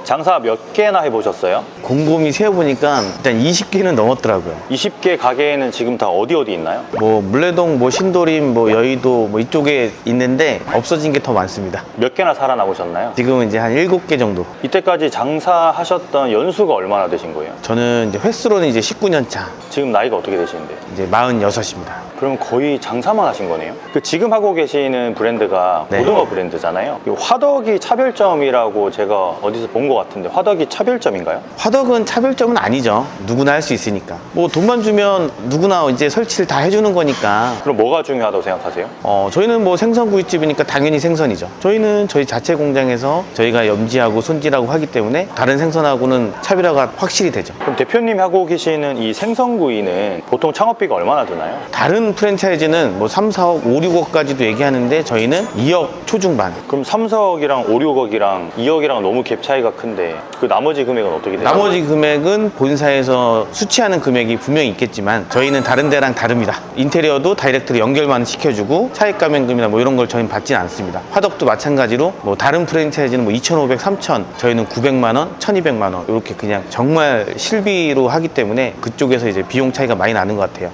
장사 몇 개나 해보셨어요? 곰곰이 세어보니까 일단 20개는 넘었더라고요. 20개 가게에는 지금 다 어디 있나요? 뭐 물레동, 뭐 신도림, 뭐 여의도 뭐 이쪽에 있는데 없어진 게 더 많습니다. 몇 개나 살아나오셨나요? 지금은 이제 한 7개 정도. 이때까지 장사하셨던 연수가 얼마나 되신 거예요? 저는 이제 횟수로는 이제 19년 차, 지금 나이가 어떻게 되시는데요? 이제 46입니다. 그럼 거의 장사만 하신 거네요? 그 지금 하고 계시는 브랜드가 네. 고등어 브랜드잖아요. 이 화덕이 차별점이라고 제가 어디서 본 것 같은데 화덕이 차별점인가요? 화덕은 차별점은 아니죠. 누구나 할 수 있으니까. 뭐 돈만 주면 누구나 이제 설치를 다 해주는 거니까. 그럼 뭐가 중요하다고 생각하세요? 저희는 뭐 생선구이집이니까 당연히 생선이죠. 저희는 저희 자체 공장에서 저희가 염지하고 손질하고 하기 때문에 다른 생선하고는 차별화가 확실히 되죠. 그럼 대표님이 하고 계시는 이 생선구이는 보통 창업비가 얼마나 드나요? 다른 프랜차이즈는 뭐 3, 4억, 5, 6억까지도 얘기하는데 저희는 2억 초중반. 그럼 3, 4억이랑 5, 6억이랑 2억이랑 너무 갭 차이가 큰데 그 나머지 금액은 어떻게 돼요? 나머지 금액은 본사에서 수취하는 금액이 분명히 있겠지만 저희는 다른 데랑 다릅니다. 인테리어도 다이렉트로 연결만 시켜주고 차액 감면금이나 뭐 이런 걸 저희는 받지는 않습니다. 화덕도 마찬가지로 뭐 다른 프랜차이즈는 뭐 2,500, 3,000, 저희는 900만 원, 1,200만 원 이렇게 그냥 정말 실비로 하기 때문에 그쪽에서 이제 비용 차이가 많이 나는 것 같아요.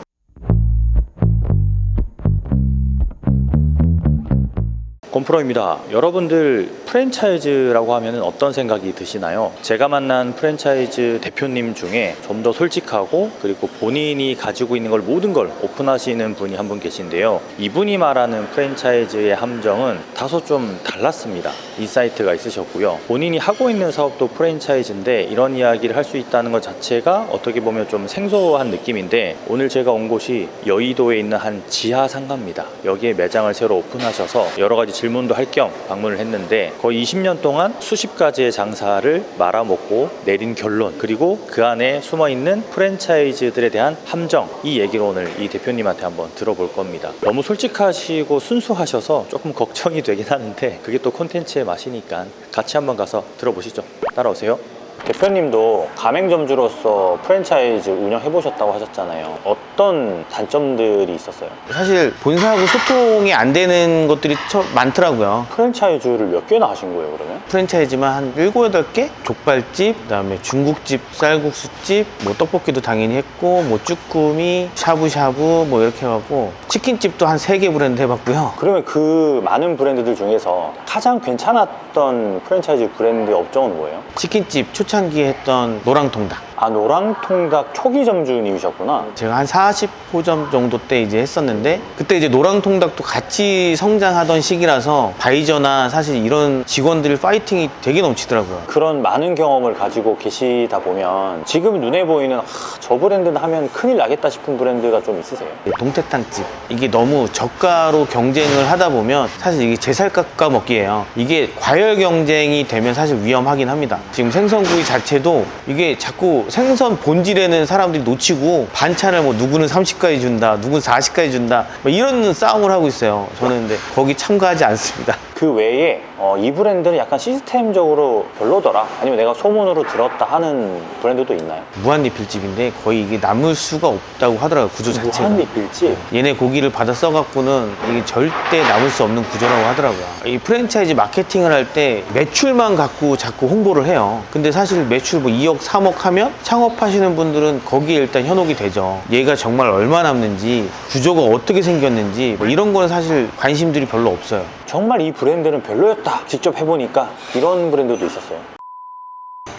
곰프로입니다. 여러분들 프랜차이즈라고 하면 어떤 생각이 드시나요? 제가 만난 프랜차이즈 대표님 중에 좀 더 솔직하고 그리고 본인이 가지고 있는 걸 모든 걸 오픈하시는 분이 한 분 계신데요. 이분이 말하는 프랜차이즈의 함정은 다소 좀 달랐습니다. 인사이트가 있으셨고요. 본인이 하고 있는 사업도 프랜차이즈인데 이런 이야기를 할 수 있다는 것 자체가 어떻게 보면 좀 생소한 느낌인데 오늘 제가 온 곳이 여의도에 있는 한 지하 상가입니다. 여기에 매장을 새로 오픈하셔서 여러 가지 질문도 할 겸 방문을 했는데 거의 20년 동안 수십 가지의 장사를 말아먹고 내린 결론 그리고 그 안에 숨어있는 프랜차이즈들에 대한 함정 이 얘기를 오늘 이 대표님한테 한번 들어볼 겁니다. 너무 솔직하시고 순수하셔서 조금 걱정이 되긴 하는데 그게 또 콘텐츠의 맛이니까 같이 한번 가서 들어보시죠. 따라오세요. 대표님도 가맹점주로서 프랜차이즈 운영해보셨다고 하셨잖아요. 어떤 단점들이 있었어요? 사실 본사하고 소통이 안 되는 것들이 많더라고요. 프랜차이즈를 몇 개나 하신 거예요, 그러면? 프랜차이즈만 한 7, 8개? 족발집, 그다음에 중국집, 쌀국수집, 뭐 떡볶이도 당연히 했고 뭐 쭈꾸미, 샤브샤브 뭐 이렇게 해갖고 치킨집도 한 3개 브랜드 해봤고요. 그러면 그 많은 브랜드들 중에서 가장 괜찮았던 프랜차이즈 브랜드 업종은 뭐예요? 치킨집 초창기에 했던 노랑통닭. 아, 노랑통닭 초기 점주님이셨구나. 제가 한 40호점 정도 때 이제 했었는데 그때 이제 노랑통닭도 같이 성장하던 시기라서 바이저나 사실 이런 직원들 파이팅이 되게 넘치더라고요. 그런 많은 경험을 가지고 계시다 보면 지금 눈에 보이는 저 브랜드는 하면 큰일 나겠다 싶은 브랜드가 좀 있으세요? 동태탕집 이게 너무 저가로 경쟁을 하다 보면 사실 이게 제 살 깎아 먹기예요. 이게 과열 경쟁이 되면 사실 위험하긴 합니다. 지금 생선구이 자체도 이게 자꾸 생선 본질에는 사람들이 놓치고 반찬을 뭐 누구는 30까지 준다, 누구는 40까지 준다 뭐 이런 싸움을 하고 있어요. 저는 근데 거기 참가하지 않습니다. 그 외에 이 브랜드는 약간 시스템적으로 별로더라 아니면 내가 소문으로 들었다 하는 브랜드도 있나요? 무한리필집인데 거의 이게 남을 수가 없다고 하더라고요. 구조 자체가. 무한리필집? 얘네 고기를 받아 써갖고는 이게 절대 남을 수 없는 구조라고 하더라고요. 이 프랜차이즈 마케팅을 할 때 매출만 갖고 자꾸 홍보를 해요. 근데 사실 매출 뭐 2억, 3억 하면 창업하시는 분들은 거기에 일단 현혹이 되죠. 얘가 정말 얼마 남는지, 구조가 어떻게 생겼는지 뭐 이런 거는 사실 관심들이 별로 없어요. 정말 이 브랜드는 별로였다 직접 해보니까 이런 브랜드도 있었어요.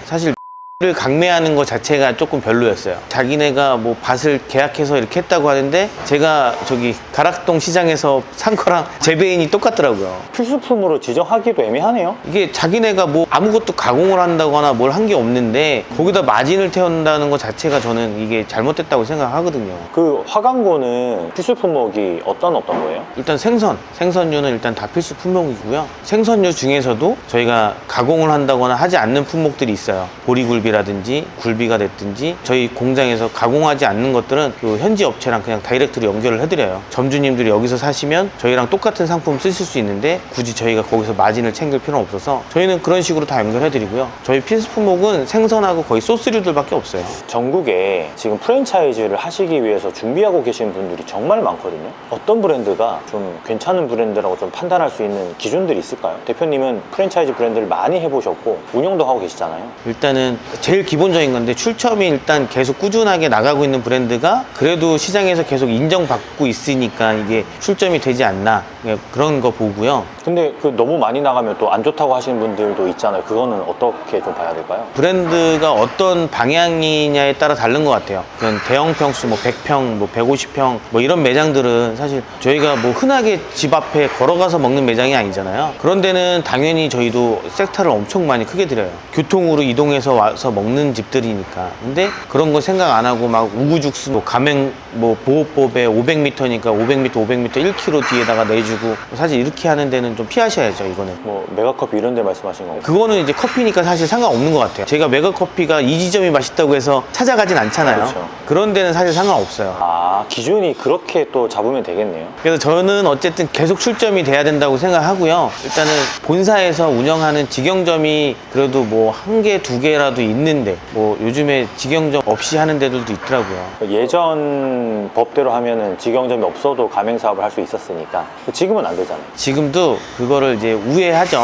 사실 를 강매하는 것 자체가 조금 별로였어요. 자기네가 뭐 밭을 계약해서 이렇게 했다고 하는데 제가 저기 가락동 시장에서 산 거랑 재배인이 똑같더라고요. 필수품으로 지정하기도 애매하네요. 이게 자기네가 뭐 아무것도 가공을 한다거나 뭘 한 게 없는데 거기다 마진을 태운다는 것 자체가 저는 이게 잘못됐다고 생각하거든요. 그 화강고는 필수 품목이 어떤 거예요? 일단 생선류는 일단 다 필수 품목이고요. 생선류 중에서도 저희가 가공을 한다거나 하지 않는 품목들이 있어요. 보리굴비 국물이라든지 굴비가 됐든지 저희 공장에서 가공하지 않는 것들은 그 현지 업체랑 그냥 다이렉트로 연결을 해드려요. 점주님들이 여기서 사시면 저희랑 똑같은 상품 쓰실 수 있는데 굳이 저희가 거기서 마진을 챙길 필요는 없어서 저희는 그런 식으로 다 연결해드리고요. 저희 필수품목은 생선하고 거의 소스류들밖에 없어요. 전국에 지금 프랜차이즈를 하시기 위해서 준비하고 계신 분들이 정말 많거든요. 어떤 브랜드가 좀 괜찮은 브랜드라고 좀 판단할 수 있는 기준들이 있을까요? 대표님은 프랜차이즈 브랜드를 많이 해보셨고 운영도 하고 계시잖아요. 일단은 제일 기본적인 건데 출처음이 일단 계속 꾸준하게 나가고 있는 브랜드가 그래도 시장에서 계속 인정받고 있으니까 이게 출점이 되지 않나 그런 거 보고요. 근데 그 너무 많이 나가면 또 안 좋다고 하시는 분들도 있잖아요. 그거는 어떻게 좀 봐야 될까요? 브랜드가 어떤 방향이냐에 따라 다른 것 같아요. 그냥 대형 평수 뭐 100평, 뭐 150평 뭐 이런 매장들은 사실 저희가 뭐 흔하게 집 앞에 걸어가서 먹는 매장이 아니잖아요. 그런 데는 당연히 저희도 섹터를 엄청 많이 크게 드려요. 교통으로 이동해서 와서 먹는 집들이니까. 근데 그런 거 생각 안 하고 막 우후죽순 뭐 가맹 뭐 보호법에 500m니까 500m, 500m 1km 뒤에다가 내주고 사실 이렇게 하는 데는 좀 피하셔야죠. 이거는. 뭐 메가커피 이런 데 말씀하신 건가요? 그거는 이제 커피니까 사실 상관없는 것 같아요. 제가 메가커피가 이 지점이 맛있다고 해서 찾아가진 않잖아요. 그렇죠. 그런 데는 사실 상관없어요. 아, 기준이 그렇게 또 잡으면 되겠네요. 그래서 저는 어쨌든 계속 출점이 돼야 된다고 생각하고요. 일단은 본사에서 운영하는 직영점이 그래도 뭐 한 개, 두 개라도 있는데 뭐 요즘에 직영점 없이 하는 데들도 있더라고요. 예전 법대로 하면은 직영점이 없어도 가맹 사업을 할 수 있었으니까 지금은 안 되잖아요. 지금도 그거를 이제 우회하죠.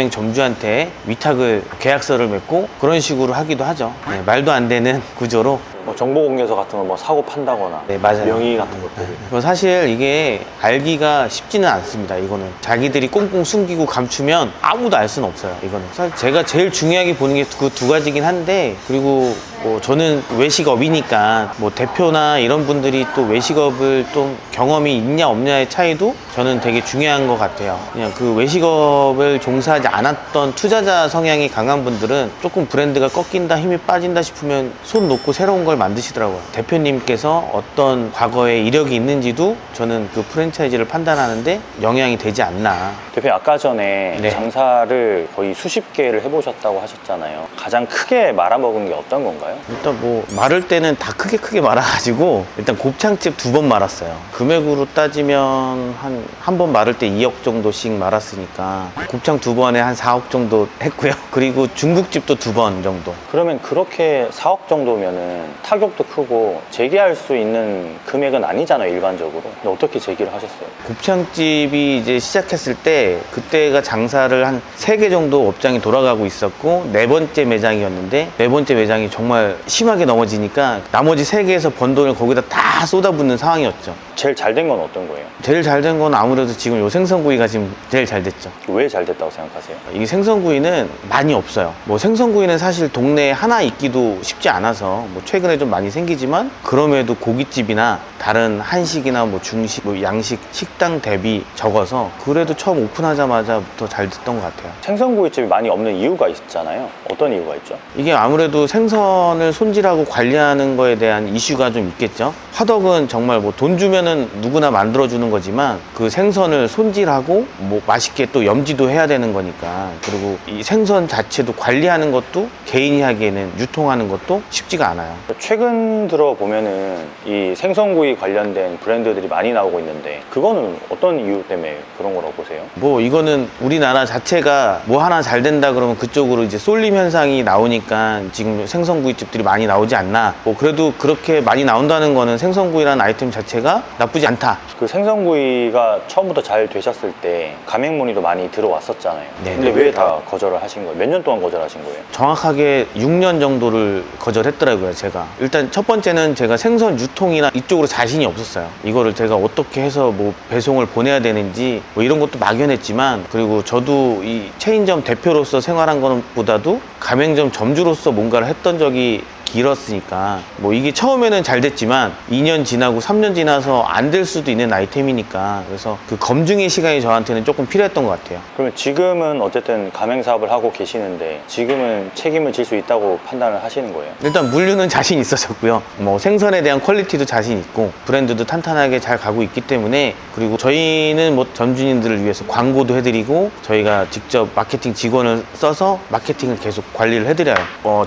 가맹점주한테 위탁을 계약서를 맺고 그런 식으로 하기도 하죠. 네, 말도 안 되는 구조로. 뭐 정보공개서 같은 거 뭐 사고 판다거나 네, 맞아요. 명의 같은 것들. 뭐 사실 이게 알기가 쉽지는 않습니다. 이거는 자기들이 꽁꽁 숨기고 감추면 아무도 알 수는 없어요. 이거는 사실 제가 제일 중요하게 보는 게 그 두 가지긴 한데, 그리고 뭐 저는 외식업이니까 뭐 대표나 이런 분들이 또 외식업을 좀 경험이 있냐 없냐의 차이도 저는 되게 중요한 것 같아요. 그냥 그 외식업을 종사하지 않았던 투자자 성향이 강한 분들은 조금 브랜드가 꺾인다, 힘이 빠진다 싶으면 손 놓고 새로운 걸 만드시더라고요. 대표님께서 어떤 과거에 이력이 있는지도 저는 그 프랜차이즈를 판단하는데 영향이 되지 않나. 대표님 아까 전에 네. 장사를 거의 수십 개를 해보셨다고 하셨잖아요. 가장 크게 말아먹은 게 어떤 건가요? 일단 뭐 마를 때는 다 크게 말아가지고 일단 곱창집 2번 말았어요. 금액으로 따지면 한 번 마를 때 2억 정도씩 말았으니까 곱창 2번에 한 4억 정도 했고요. 그리고 중국집도 2번 정도. 그러면 그렇게 4억 정도면은 타격도 크고 재기할 수 있는 금액은 아니잖아요, 일반적으로. 근데 어떻게 재기를 하셨어요? 곱창집이 이제 시작했을 때 그때가 장사를 한 3개 정도 업장이 돌아가고 있었고 4번째 매장이었는데 4번째 매장이 정말 심하게 넘어지니까 나머지 3개에서 번 돈을 거기다 다 쏟아붓는 상황이었죠. 제일 잘 된 건 어떤 거예요? 제일 잘 된 건 아무래도 지금 요 생선구이가 지금 제일 잘 됐죠. 왜 잘 됐다고 생각하세요? 이게 생선구이는 많이 없어요. 뭐 생선구이는 사실 동네에 하나 있기도 쉽지 않아서 뭐 최근에 좀 많이 생기지만 그럼에도 고깃집이나 다른 한식이나 뭐 중식, 뭐 양식 식당 대비 적어서 그래도 처음 오픈하자마자부터 잘 됐던 것 같아요. 생선구이집이 많이 없는 이유가 있잖아요. 어떤 이유가 있죠? 이게 아무래도 생선을 손질하고 관리하는 거에 대한 이슈가 좀 있겠죠. 화덕은 정말 뭐 돈 주면은 누구나 만들어주는 거지만 그 생선을 손질하고 뭐 맛있게 또 염지도 해야 되는 거니까, 그리고 이 생선 자체도 관리하는 것도 개인이 하기에는 유통하는 것도 쉽지가 않아요. 최근 들어 보면은 이 생선구이 관련된 브랜드들이 많이 나오고 있는데 그거는 어떤 이유 때문에 그런 거라고 보세요? 뭐 이거는 우리나라 자체가 뭐 하나 잘 된다 그러면 그쪽으로 이제 쏠림 현상이 나오니까 지금 생선구이집들이 많이 나오지 않나. 뭐 그래도 그렇게 많이 나온다는 거는 생선구이라는 아이템 자체가 나쁘지 않다. 그 생선구이가 처음부터 잘 되셨을 때 가맹 문의도 많이 들어왔었잖아요. 네, 근데 네. 왜 다 거절을 하신 거예요? 몇 년 동안 거절하신 거예요? 정확하게 6년 정도를 거절했더라고요. 제가 일단 첫 번째는 제가 생선 유통이나 이쪽으로 자신이 없었어요. 이거를 제가 어떻게 해서 뭐 배송을 보내야 되는지 뭐 이런 것도 막연했지만, 그리고 저도 이 체인점 대표로서 생활한 것보다도 가맹점 점주로서 뭔가를 했던 적이 길었으니까 뭐 이게 처음에는 잘 됐지만 2년 지나고 3년 지나서 안 될 수도 있는 아이템이니까 그래서 그 검증의 시간이 저한테는 조금 필요했던 것 같아요. 그러면 지금은 어쨌든 가맹 사업을 하고 계시는데 지금은 책임을 질 수 있다고 판단을 하시는 거예요? 일단 물류는 자신 있어졌고요. 뭐 생선에 대한 퀄리티도 자신 있고 브랜드도 탄탄하게 잘 가고 있기 때문에 그리고 저희는 뭐 점주님들을 위해서 광고도 해드리고 저희가 직접 마케팅 직원을 써서 마케팅을 계속 관리를 해드려요.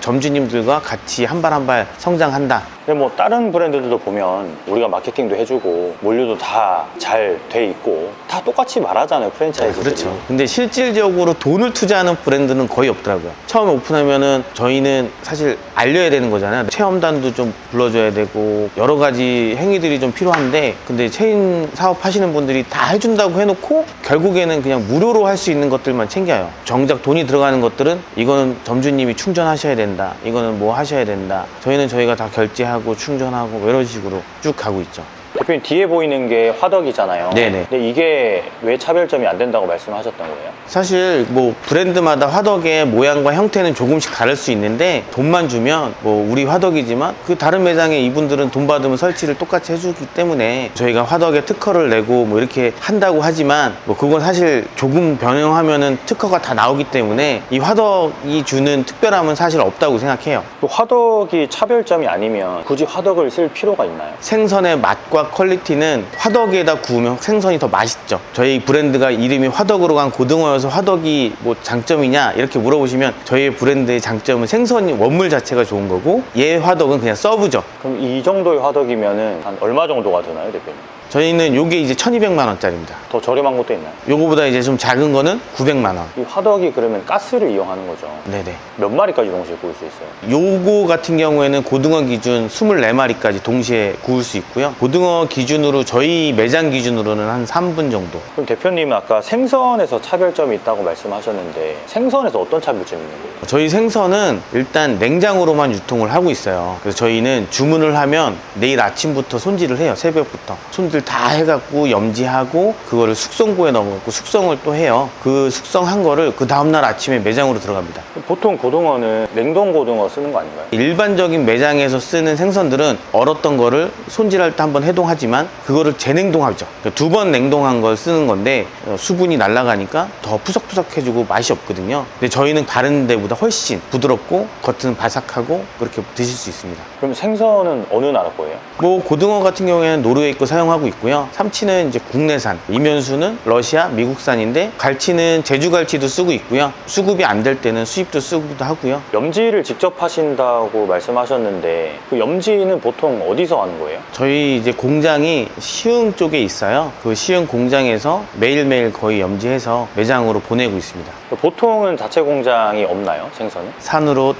점주님들과 같이 한 발 한 발 성장한다. 근데 뭐 다른 브랜드들도 보면 우리가 마케팅도 해주고 물류도 다 잘 돼 있고 다 똑같이 말하잖아요, 프랜차이즈들이. 그렇죠. 근데 실질적으로 돈을 투자하는 브랜드는 거의 없더라고요. 처음에 오픈하면은 저희는 사실 알려야 되는 거잖아요. 체험단도 좀 불러줘야 되고 여러 가지 행위들이 좀 필요한데 근데 체인 사업 하시는 분들이 다 해준다고 해놓고 결국에는 그냥 무료로 할 수 있는 것들만 챙겨요. 정작 돈이 들어가는 것들은 이거는 점주님이 충전하셔야 된다. 이거는 뭐 하셔야 된다. 저희는 저희가 다 결제하고 충전하고 뭐 이런 식으로 쭉 가고 있죠. 대표님 뒤에 보이는 게 화덕이잖아요. 네네. 근데 이게 왜 차별점이 안 된다고 말씀하셨던 거예요? 사실 뭐 브랜드마다 화덕의 모양과 형태는 조금씩 다를 수 있는데 돈만 주면 뭐 우리 화덕이지만 그 다른 매장에 이분들은 돈 받으면 설치를 똑같이 해주기 때문에 저희가 화덕에 특허를 내고 뭐 이렇게 한다고 하지만 뭐 그건 사실 조금 변형하면은 특허가 다 나오기 때문에 이 화덕이 주는 특별함은 사실 없다고 생각해요. 또 화덕이 차별점이 아니면 굳이 화덕을 쓸 필요가 있나요? 생선의 맛과 퀄리티는 화덕에다 구우면 생선이 더 맛있죠. 저희 브랜드가 이름이 화덕으로 간 고등어여서 화덕이 뭐 장점이냐 이렇게 물어보시면 저희 브랜드의 장점은 생선이 원물 자체가 좋은 거고 얘 화덕은 그냥 서브죠. 그럼 이 정도의 화덕이면은 한 얼마 정도가 드나요, 대표님? 저희는 요게 이제 1200만 원짜리입니다. 더 저렴한 것도 있나요? 요거보다 이제 좀 작은 거는 900만 원. 이 화덕이 그러면 가스를 이용하는 거죠? 네네. 몇 마리까지 동시에 구울 수 있어요? 요거 같은 경우에는 고등어 기준 24마리까지 동시에 구울 수 있고요. 고등어 기준으로 저희 매장 기준으로는 한 3분 정도. 그럼 대표님은 아까 생선에서 차별점이 있다고 말씀하셨는데 생선에서 어떤 차별점이 있는 거예요? 저희 생선은 일단 냉장으로만 유통을 하고 있어요. 그래서 저희는 주문을 하면 내일 아침부터 손질을 해요. 새벽부터. 손질 다 해갖고 염지하고 그거를 숙성고에 넣어갖고 숙성을 또 해요. 그 숙성한 거를 그 다음날 아침에 매장으로 들어갑니다. 보통 고등어는 냉동 고등어 쓰는 거 아닌가요? 일반적인 매장에서 쓰는 생선들은 얼었던 거를 손질할 때 한번 해동하지만 그거를 재냉동하죠. 두 번 냉동한 걸 쓰는 건데 수분이 날아가니까 더 푸석푸석해지고 맛이 없거든요. 근데 저희는 다른 데보다 훨씬 부드럽고 겉은 바삭하고 그렇게 드실 수 있습니다. 그럼 생선은 어느 나라 거예요? 뭐 고등어 같은 경우에는 노르웨이 거 사용하고 있고요. 참치는 이제 국내산, 이면수는 러시아, 미국산인데 갈치는 제주 갈치도 쓰고 있고요. 수급이 안 될 때는 수입도 쓰기도 하고요. 염지를 직접 하신다고 말씀하셨는데 그 염지는 보통 어디서 하는 거예요? 저희 이제 공장이 시흥 쪽에 있어요. 그 시흥 공장에서 매일매일 거의 염지해서 매장으로 보내고 있습니다. 보통은 자체 공장이 없나요? 생선은? 산으로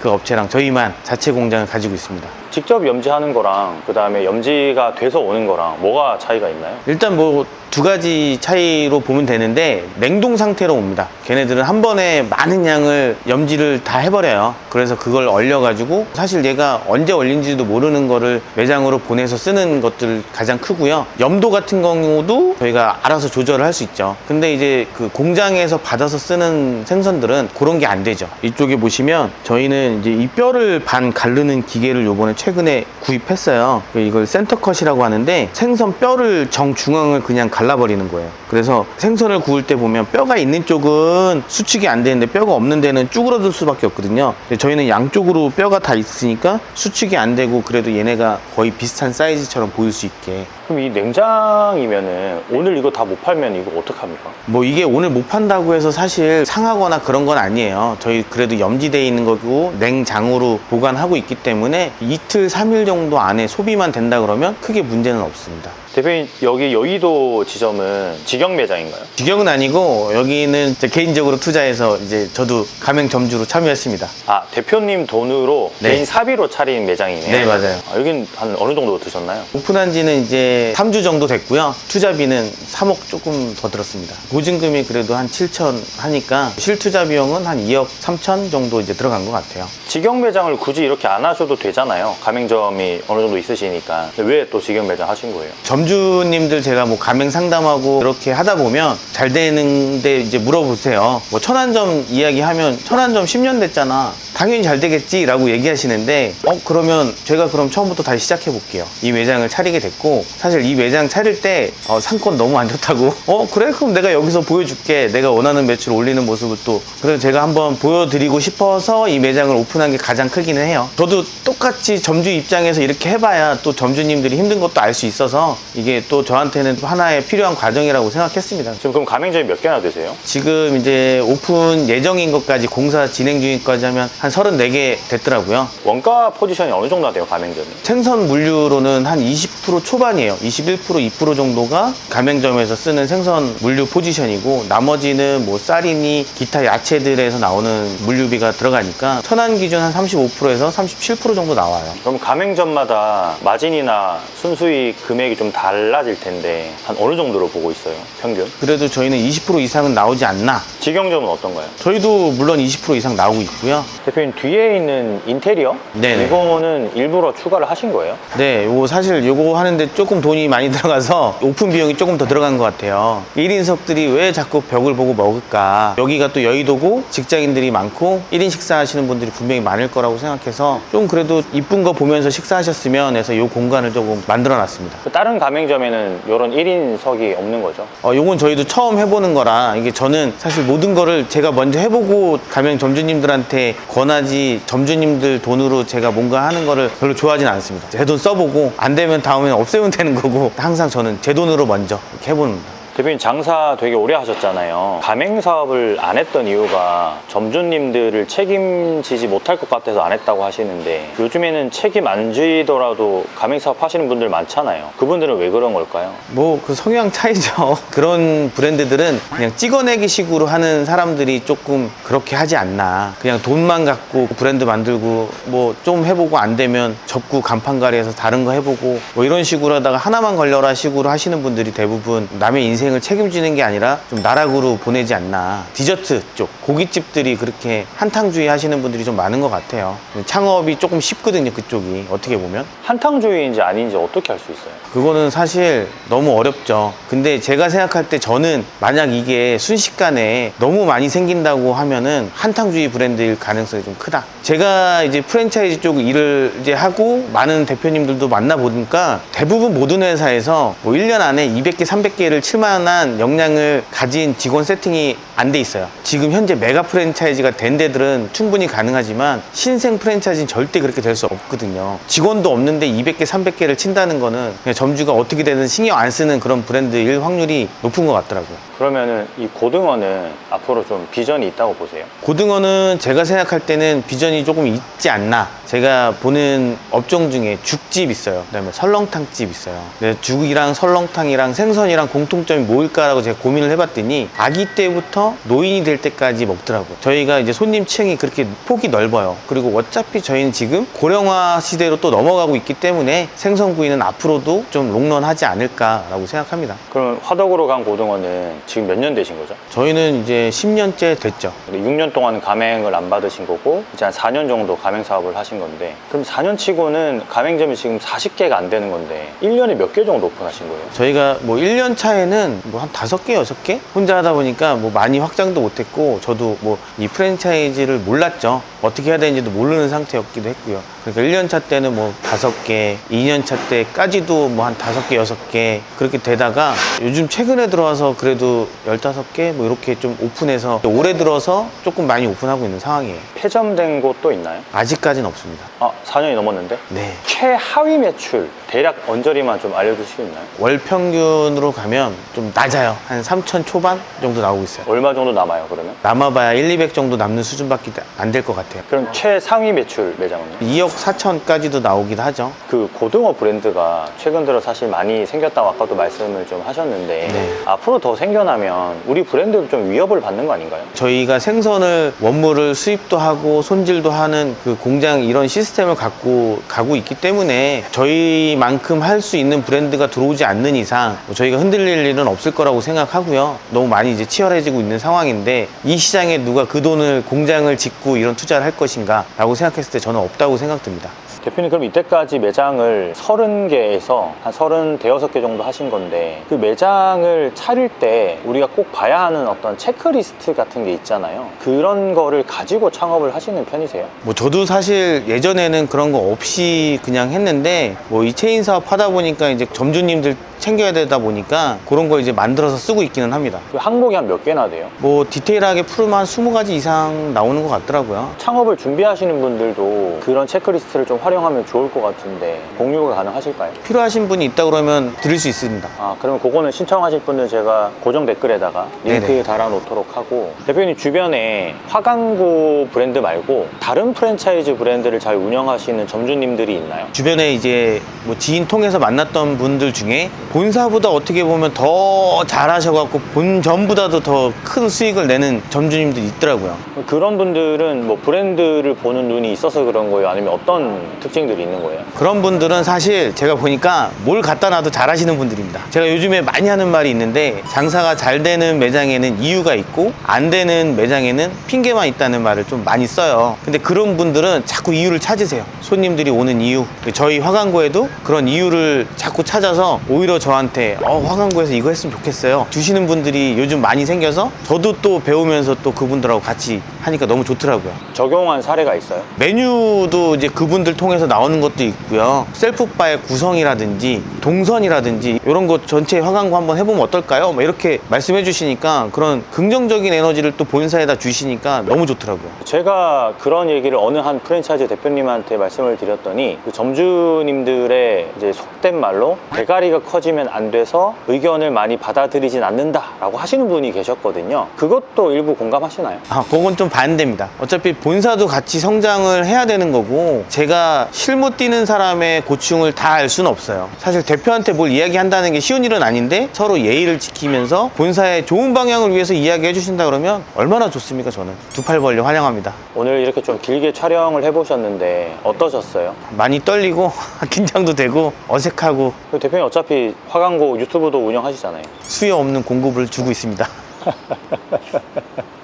그 업체랑 저희만 자체 공장을 가지고 있습니다. 직접 염지하는 거랑 그 다음에 염지가 돼서 오는 거랑 뭐가 차이가 있나요? 일단 뭐 두 가지 차이로 보면 되는데 냉동 상태로 옵니다. 걔네들은 한 번에 많은 양을 염지를 다 해버려요. 그래서 그걸 얼려가지고 사실 얘가 언제 얼린지도 모르는 거를 매장으로 보내서 쓰는 것들 가장 크고요. 염도 같은 경우도 저희가 알아서 조절을 할 수 있죠. 근데 이제 그 공장에서 받아서 쓰는 생선들은 그런 게 안 되죠. 이쪽에 보시면 저희는 이제 이 뼈를 반 가르는 기계를 요번에 최근에 구입했어요. 이걸 센터컷이라고 하는데 생선 뼈를 정중앙을 그냥 갈라버리는 거예요. 그래서 생선을 구울 때 보면 뼈가 있는 쪽은 수축이 안 되는데 뼈가 없는 데는 쭈그러들 수밖에 없거든요. 근데 저희는 양쪽으로 뼈가 다 있으니까 수축이 안 되고 그래도 얘네가 거의 비슷한 사이즈처럼 보일 수 있게. 그럼 이 냉장이면은 오늘 이거 다 못 팔면 이거 어떡합니까? 뭐 이게 오늘 못 판다고 해서 사실 상하거나 그런 건 아니에요. 저희 그래도 염지되어 있는 거고 냉장으로 보관하고 있기 때문에 이틀, 3일 정도 안에 소비만 된다 그러면 크게 문제는 없습니다. 대표님 여기 여의도 지점은 직영 매장인가요? 직영은 아니고 여기는 제 개인적으로 투자해서 이제 저도 가맹 점주로 참여했습니다. 아, 대표님 돈으로 네. 개인 사비로 차린 매장이네요? 네, 맞아요. 아, 여긴 한 어느 정도 드셨나요? 오픈한 지는 이제 3주 정도 됐고요. 투자비는 3억 조금 더 들었습니다. 보증금이 그래도 한 7천 하니까 실투자 비용은 한 2억 3천 정도 이제 들어간 것 같아요. 직영 매장을 굳이 이렇게 안 하셔도 되잖아요. 가맹점이 어느 정도 있으시니까. 왜 또 직영 매장 하신 거예요? 점주님들 제가 뭐 가맹 상담하고 이렇게 하다 보면 잘 되는데 이제 물어보세요. 뭐 천안점 이야기하면 천안점 10년 됐잖아. 당연히 잘 되겠지 라고 얘기하시는데 그러면 제가 그럼 처음부터 다시 시작해 볼게요. 이 매장을 차리게 됐고 사실 이 매장 차릴 때 상권 너무 안 좋다고 그래? 그럼 내가 여기서 보여줄게. 내가 원하는 매출 올리는 모습을 또 그래서 제가 한번 보여드리고 싶어서 이 매장을 오픈한 게 가장 크기는 해요. 저도 똑같이 점주 입장에서 이렇게 해봐야 또 점주님들이 힘든 것도 알 수 있어서 이게 또 저한테는 하나의 필요한 과정이라고 생각했습니다. 지금 그럼 가맹점이 몇 개나 되세요? 지금 이제 오픈 예정인 것까지 공사 진행 중인까지 하면 한 34개 됐더라고요. 원가 포지션이 어느 정도 돼요, 가맹점이? 생선 물류로는 한 20% 초반이에요. 21%, 2% 정도가 가맹점에서 쓰는 생선 물류 포지션이고 나머지는 뭐 쌀이니 기타 야채들에서 나오는 물류비가 들어가니까 천안 기준 한 35%에서 37% 정도 나와요. 그럼 가맹점마다 마진이나 순수익 금액이 좀 달라질 텐데 한 어느 정도로 보고 있어요, 평균? 그래도 저희는 20% 이상은 나오지 않나. 직영점은 어떤가요? 저희도 물론 20% 이상 나오고 있고요. 대표님, 뒤에 있는 인테리어? 네네. 이거는 일부러 추가를 하신 거예요? 네, 요거 사실 요거 하는데 조금 돈이 많이 들어가서 오픈 비용이 조금 더 들어간 것 같아요. 1인석들이 왜 자꾸 벽을 보고 먹을까? 여기가 또 여의도고 직장인들이 많고 1인 식사하시는 분들이 분명히 많을 거라고 생각해서 좀 그래도 이쁜 거 보면서 식사하셨으면 해서 요 공간을 조금 만들어 놨습니다. 다른 가맹점에는 이런 1인석이 없는 거죠? 요건 저희도 처음 해보는 거라 이게 저는 사실 모든 거를 제가 먼저 해보고 가맹 점주님들한테 권하지 점주님들 돈으로 제가 뭔가 하는 거를 별로 좋아하진 않습니다. 제 돈 써보고 안 되면 다음에는 없애면 되는 거고 항상 저는 제 돈으로 먼저 이렇게 해보는 겁니다. 대표님, 장사 되게 오래 하셨잖아요. 가맹 사업을 안 했던 이유가 점주님들을 책임지지 못할 것 같아서 안 했다고 하시는데 요즘에는 책임 안 지더라도 가맹 사업 하시는 분들 많잖아요. 그분들은 왜 그런 걸까요? 뭐 그 성향 차이죠. 그런 브랜드들은 그냥 찍어내기 식으로 하는 사람들이 조금 그렇게 하지 않나. 그냥 돈만 갖고 브랜드 만들고 뭐 좀 해보고 안 되면 접고 간판가리해서 다른 거 해보고 뭐 이런 식으로 하다가 하나만 걸려라 식으로 하시는 분들이 대부분 남의 인생을 책임지는 게 아니라 좀 나락으로 보내지 않나. 디저트 쪽 고깃집들이 그렇게 한탕주의 하시는 분들이 좀 많은 것 같아요. 창업이 조금 쉽거든요, 그쪽이. 어떻게 보면 한탕주의인지 아닌지 어떻게 알 수 있어요? 그거는 사실 너무 어렵죠. 근데 제가 생각할 때 저는 만약 이게 순식간에 너무 많이 생긴다고 하면은 한탕주의 브랜드일 가능성이 좀 크다. 제가 이제 프랜차이즈 쪽 일을 이제 하고 많은 대표님들도 만나보니까 대부분 모든 회사에서 뭐 1년 안에 200개, 300개를 칠 만한 역량을 가진 직원 세팅이 안 돼 있어요. 지금 현재 메가 프랜차이즈가 된 데들은 충분히 가능하지만 신생 프랜차이즈는 절대 그렇게 될 수 없거든요. 직원도 없는데 200개, 300개를 친다는 거는 그냥 점주가 어떻게 되든 신경 안 쓰는 그런 브랜드일 확률이 높은 것 같더라고요. 그러면은 이 고등어는 앞으로 좀 비전이 있다고 보세요? 고등어는 제가 생각할 때는 비전이 조금 있지 않나. 제가 보는 업종 중에 죽집 있어요. 그다음에 설렁탕집 있어요. 근데 죽이랑 설렁탕이랑 생선이랑 공통점이 뭘까라고 제가 고민을 해봤더니 아기 때부터 노인이 될 때까지 먹더라고요. 저희가 이제 손님층이 그렇게 폭이 넓어요. 그리고 어차피 저희는 지금 고령화 시대로 또 넘어가고 있기 때문에 생선구이는 앞으로도 좀 롱런하지 않을까라고 생각합니다. 그럼 화덕으로 간 고등어는 지금 몇 년 되신 거죠? 저희는 이제 10년째 됐죠. 6년 동안 가맹을 안 받으신 거고 이제 한 4년 정도 가맹 사업을 하신 건데 그럼 4년 치고는 가맹점이 지금 40개가 안 되는 건데 1년에 몇 개 정도 오픈하신 거예요? 저희가 뭐 1년 차에는 뭐 한 5개, 6개? 혼자 하다 보니까 뭐 많이 확장도 못했고 저도 뭐 이 프랜차이즈를 몰랐죠. 어떻게 해야 되는지도 모르는 상태였기도 했고요. 그러니까 1년 차 때는 뭐 5개, 2년 차 때까지도 뭐 한 5개, 6개 그렇게 되다가 요즘 최근에 들어와서 그래도 15개 뭐 이렇게 좀 오픈해서 올해 들어서 조금 많이 오픈하고 있는 상황이에요. 폐점된 곳도 있나요? 아직까지는 없습니다. 4년이 넘었는데? 네. 최하위 매출 대략 언저리만 좀 알려줄 수 있나요? 월 평균으로 가면 좀 낮아요. 한 3천 초반 정도 나오고 있어요. 얼마 정도 남아요, 그러면? 남아봐야 1, 200 정도 남는 수준밖에 안 될 것 같아요. 그럼 최상위 매출 매장은요? 2억 4천까지도 나오기도 하죠. 그 고등어 브랜드가 최근 들어 사실 많이 생겼다고 아까도 말씀을 좀 하셨는데 네. 앞으로 더 생겨나면 우리 브랜드도 좀 위협을 받는 거 아닌가요? 저희가 생선을 원물을 수입도 하고 손질도 하는 그 공장 이런 시스템을 갖고 가고 있기 때문에 저희만큼 할 수 있는 브랜드가 들어오지 않는 이상 저희가 흔들릴 일은 없을 거라고 생각하고요. 너무 많이 이제 치열해지고 있는 상황인데 이 시장에 누가 그 돈을 공장을 짓고 이런 투자를 할 것인가 라고 생각했을 때 저는 없다고 생각됩니다. 대표님 그럼 이때까지 매장을 30개에서 한 36개 정도 하신 건데 그 매장을 차릴 때 우리가 꼭 봐야 하는 어떤 체크리스트 같은 게 있잖아요. 그런 거를 가지고 창업을 하시는 편이세요? 뭐 저도 사실 예전에는 그런 거 없이 그냥 했는데 뭐 이 체인 사업 하다 보니까 이제 점주님들 챙겨야 되다 보니까 그런 거 이제 만들어서 쓰고 있기는 합니다. 그 항목이 한 몇 개나 돼요? 뭐 디테일하게 풀으면 한 20가지 이상 나오는 것 같더라고요. 창업을 준비하시는 분들도 그런 체크리스트를 좀 활용하면 좋을 것 같은데 공유가 가능하실까요? 필요하신 분이 있다 그러면 드릴 수 있습니다. 아, 그러면 그거는 신청하실 분들 제가 고정 댓글에다가 링크 네네. 달아놓도록 하고 대표님 주변에 화강구 브랜드 말고 다른 프랜차이즈 브랜드를 잘 운영하시는 점주님들이 있나요? 주변에 이제 뭐 지인 통해서 만났던 분들 중에 본사보다 어떻게 보면 더 잘하셔갖고 본점보다도 더 큰 수익을 내는 점주님들이 있더라고요. 그런 분들은 뭐 브랜드를 보는 눈이 있어서 그런 거예요? 아니면 어떤 특징들이 있는 거예요? 그런 분들은 사실 제가 보니까 뭘 갖다 놔도 잘하시는 분들입니다. 제가 요즘에 많이 하는 말이 있는데 장사가 잘 되는 매장에는 이유가 있고 안 되는 매장에는 핑계만 있다는 말을 좀 많이 써요. 근데 그런 분들은 자꾸 이유를 찾으세요. 손님들이 오는 이유. 저희 화강구에도 그런 이유를 자꾸 찾아서 오히려 저한테 화강구에서 이거 했으면 좋겠어요 주시는 분들이 요즘 많이 생겨서 저도 또 배우면서 또 그분들하고 같이 하니까 너무 좋더라고요. 적용한 사례가 있어요? 메뉴도 이제 그분들 통해서 나오는 것도 있고요. 셀프바의 구성이라든지 동선이라든지 이런 거 전체 화강구 한번 해보면 어떨까요? 뭐 이렇게 말씀해 주시니까 그런 긍정적인 에너지를 또 본사에다 주시니까 너무 좋더라고요. 제가 그런 얘기를 어느 한 프랜차이즈 대표님한테 말씀을 드렸더니 그 점주님들의 이제 속된 말로 대가리가 커지면 안 돼서 의견을 많이 받아들이진 않는다라고 하시는 분이 계셨거든요. 그것도 일부 공감하시나요? 그건 좀 반대입니다. 어차피 본사도 같이 성장을 해야 되는 거고 제가 실무 뛰는 사람의 고충을 다 알 수는 없어요. 사실 대표한테 뭘 이야기한다는 게 쉬운 일은 아닌데 서로 예의를 지키면서 본사의 좋은 방향을 위해서 이야기해 주신다 그러면 얼마나 좋습니까? 저는 두 팔 벌려 환영합니다. 오늘 이렇게 좀 길게 촬영을 해보셨는데 어떠셨어요? 많이 떨리고 긴장도 되고 어색하고 대표님 어차피 화강구 유튜브도 운영하시잖아요. 수요 없는 공급을 주고 있습니다.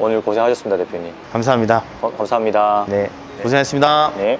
오늘 고생하셨습니다, 대표님. 감사합니다. 감사합니다. 네, 고생하셨습니다. 네.